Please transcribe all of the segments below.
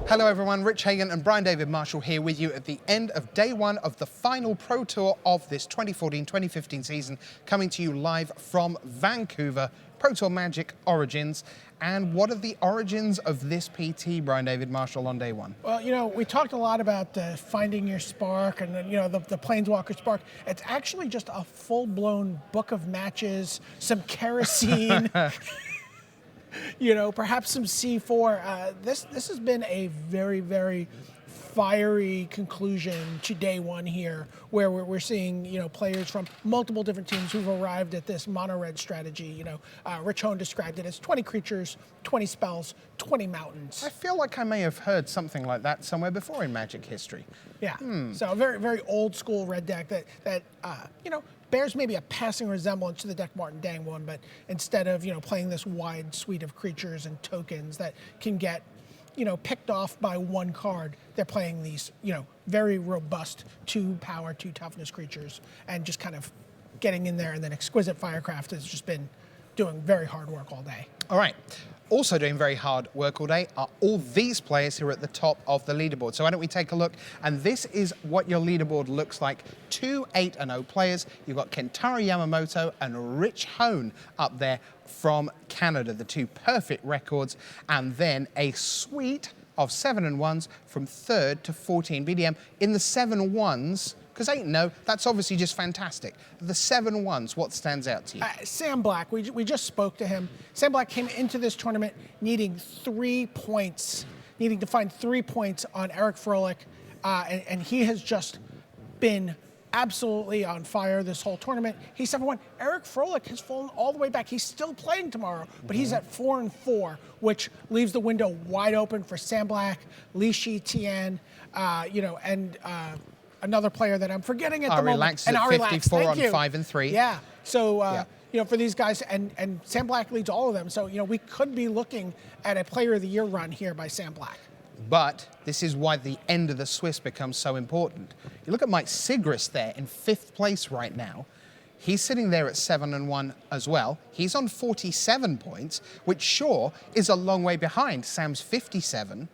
Hello everyone, Rich Hagon and Brian David-Marshall here with you at the end of day one of the final Pro Tour of this 2014-2015 season, coming to you live from Vancouver, Pro Tour Magic Origins. And what are the origins of this PT, Brian David-Marshall, on day one? Well, you know, we talked a lot about finding your spark and, you know, the Planeswalker spark. It's actually just a full-blown book of matches, some kerosene, you know, perhaps some C4. This has been a very, very fiery conclusion to day one here, where we're seeing, you know, players from multiple different teams who've arrived at this mono-red strategy. You know, Rich Hone described it as 20 creatures, 20 spells, 20 mountains. I feel like I may have heard something like that somewhere before in Magic history. Yeah, so a very, very old school red deck that you know, bears maybe a passing resemblance to the deck Martin Dang won, but instead of, you know, playing this wide suite of creatures and tokens that can get, you know, picked off by one card, they're playing these, you know, very robust 2 power, 2 toughness creatures, and just kind of getting in there. And then Exquisite Firecraft has just been doing very hard work all day. All right. Also doing very hard work all day are all these players who are at the top of the leaderboard. So why don't we take a look? And this is what your leaderboard looks like. 2 8-0 players. You've got Kentaro Yamamoto and Rich Hone up there from Canada, the 2 perfect records. And then a suite of 7-1s from 3rd to 14 BDM. In the 7-1s, because 8-0, that's obviously just fantastic. The 7-1s, what stands out to you? Sam Black, we just spoke to him. Sam Black came into this tournament needing 3 points, needing to find 3 points on Eric Froelich, and he has just been absolutely on fire this whole tournament. He's 7-1. Eric Froelich has fallen all the way back. He's still playing tomorrow, but he's at 4-4, which leaves the window wide open for Sam Black, Li Shi Tian, you know, and another player that I'm forgetting at the moment. And Ari Lax, 54 on 5-3. Yeah. So, you know, for these guys, and Sam Black leads all of them. So, you know, we could be looking at a Player of the Year run here by Sam Black. But this is why the end of the Swiss becomes so important. You look at Mike Sigrist there in 5th place right now. He's sitting there at 7-1 as well. He's on 47 points, which sure is a long way behind Sam's 57.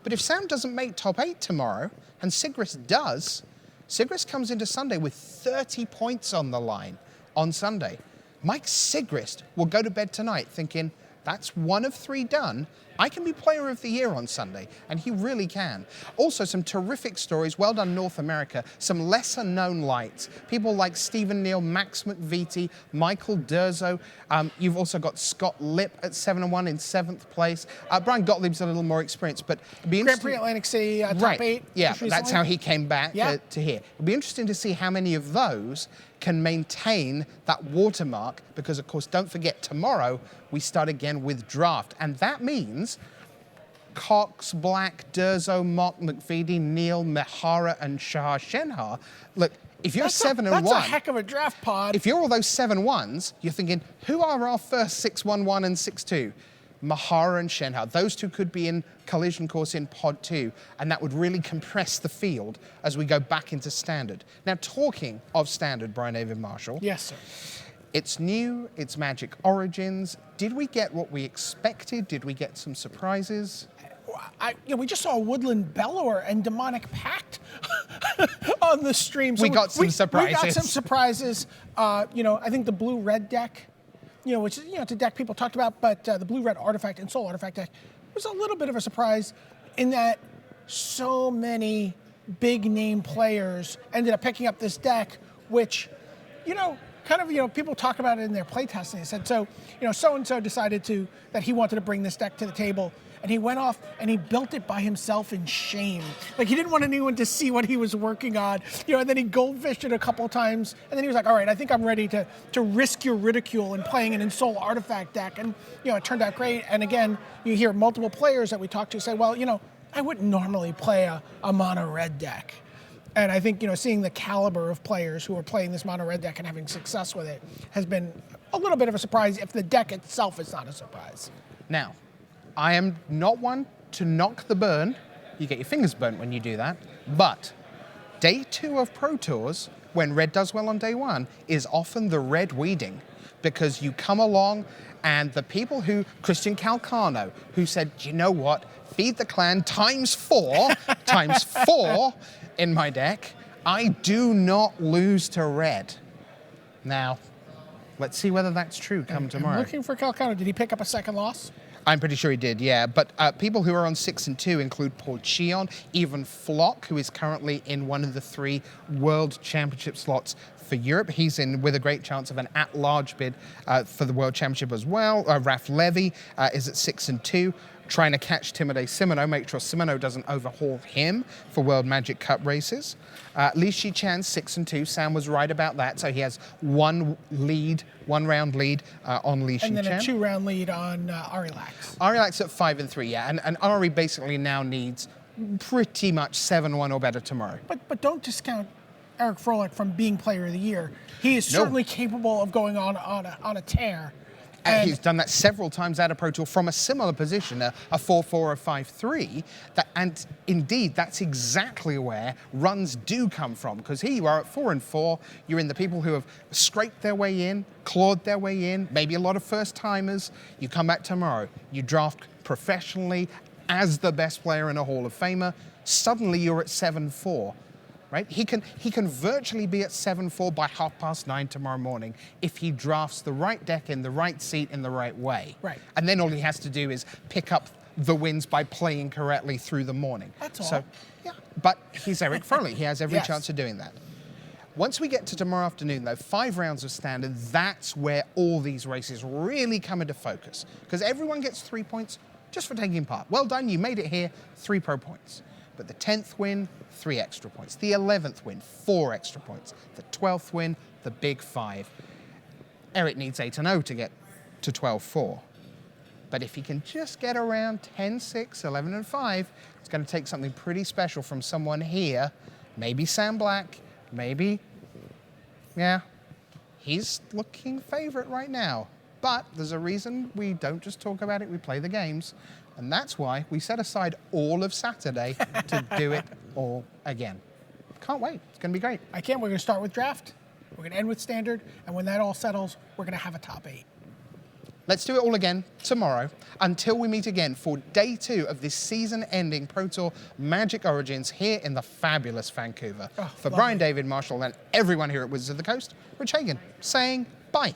But if Sam doesn't make top 8 tomorrow, and Sigrist does, Sigrist comes into Sunday with 30 points on the line on Sunday. Mike Sigrist will go to bed tonight thinking, that's 1 of 3 done. I can be Player of the Year on Sunday, and he really can. Also, some terrific stories. Well done, North America. Some lesser-known lights. People like Stephen Neal, Max McVitie, Michael Durzo. You've also got Scott Lipp at 7-1 in 7th place. Brian Gottlieb's a little more experienced, but it'd be interesting. Grand Prix Atlantic City top 8. Yeah, that's how he came back to here. It'll be interesting to see how many of those can maintain that watermark, because of course, don't forget, tomorrow we start again with draft, and that means Cox, Black, Durzo, Mock, McVitie, Neal, Mehara, and Shah Shenhar. Look, if you're 7-1, that's a heck of a draft pod. If you're all those 7-1s, you're thinking, who are our first 6-1-1 and 6-2? Mehara and Shenhar. Those 2 could be in collision course in pod 2, and that would really compress the field as we go back into standard. Now, talking of standard, Brian David-Marshall. Yes, sir. It's new, it's Magic Origins. Did we get what we expected? Did we get some surprises? You know, we just saw Woodland Bellower and Demonic Pact on the stream. So we got some surprises. We got some surprises. You know, I think the blue-red deck, you know, which is, you know, it's a deck people talked about, but the blue-red artifact and soul artifact deck was a little bit of a surprise in that so many big-name players ended up picking up this deck, which, you know, kind of, you know, people talk about it in their playtesting. They said, so, you know, so-and-so decided that he wanted to bring this deck to the table, and he went off and he built it by himself in shame. Like, he didn't want anyone to see what he was working on, you know, and then he goldfished it a couple of times, and then he was like, all right, I think I'm ready to risk your ridicule in playing an Ensoul artifact deck, and, you know, it turned out great. And again, you hear multiple players that we talked to say, well, you know, I wouldn't normally play a mono red deck. And I think, you know, seeing the caliber of players who are playing this mono red deck and having success with it has been a little bit of a surprise if the deck itself is not a surprise. Now, I am not one to knock the burn. You get your fingers burnt when you do that. But day 2 of Pro Tours, when red does well on day 1, is often the red weeding. because you come along and the people who, Christian Calcano, who said, you know what, feed the clan times 4, times 4 in my deck, I do not lose to red. Now, let's see whether that's true come tomorrow. I'm looking for Calcano. Did he pick up a second loss? I'm pretty sure he did, yeah. But people who are on 6 and 2 include Porcheon, even Flock, who is currently in one of the 3 World Championship slots for Europe. He's in with a great chance of an at-large bid for the World Championship as well. Raf Levy is at 6 and 2, trying to catch Timode Simono, make sure Simono doesn't overhaul him for World Magic Cup races. Li Shichan, 6 and 2. Sam was right about that, so he has one round lead on Li Shichan. And then a 2-round lead on Arilax. Arilax at 5 and 3, yeah, and Ari basically now needs pretty much 7-1 or better tomorrow. But don't discount Eric Froelich from being Player of the Year. He is certainly capable of going on a tear. And he's done that several times out of Pro Tour from a similar position, a 4-4 or 5-3. And indeed, that's exactly where runs do come from. Because here you are at 4 and 4. You're in the people who have scraped their way in, clawed their way in, maybe a lot of first timers. You come back tomorrow, you draft professionally as the best player in a Hall of Famer. Suddenly you're at 7-4. Right? He can virtually be at 7-4 by 9:30 tomorrow morning if he drafts the right deck in the right seat in the right way. Right. And then all he has to do is pick up the wins by playing correctly through the morning. That's all. So, yeah. But he's Eric Froelich. He has every Yes. chance of doing that. Once we get to tomorrow afternoon, though, 5 rounds of standard, that's where all these races really come into focus. Because everyone gets 3 points just for taking part. Well done, you made it here, 3 pro points. But the 10th win, 3 extra points. The 11th win, 4 extra points. The 12th win, the big 5. Eric needs 8 and 0 to get to 12-4. But if he can just get around 10-6, 11 and 5, it's going to take something pretty special from someone here. Maybe Sam Black, maybe, yeah, he's looking favorite right now. But there's a reason we don't just talk about it, we play the games. And that's why we set aside all of Saturday to do it all again. Can't wait. It's going to be great. I can't. We're going to start with draft. We're going to end with standard. And when that all settles, we're going to have a top 8. Let's do it all again tomorrow until we meet again for day 2 of this season-ending Pro Tour Magic Origins here in the fabulous Vancouver. For Brian David-Marshall and everyone here at Wizards of the Coast, Rich Hagon saying bye.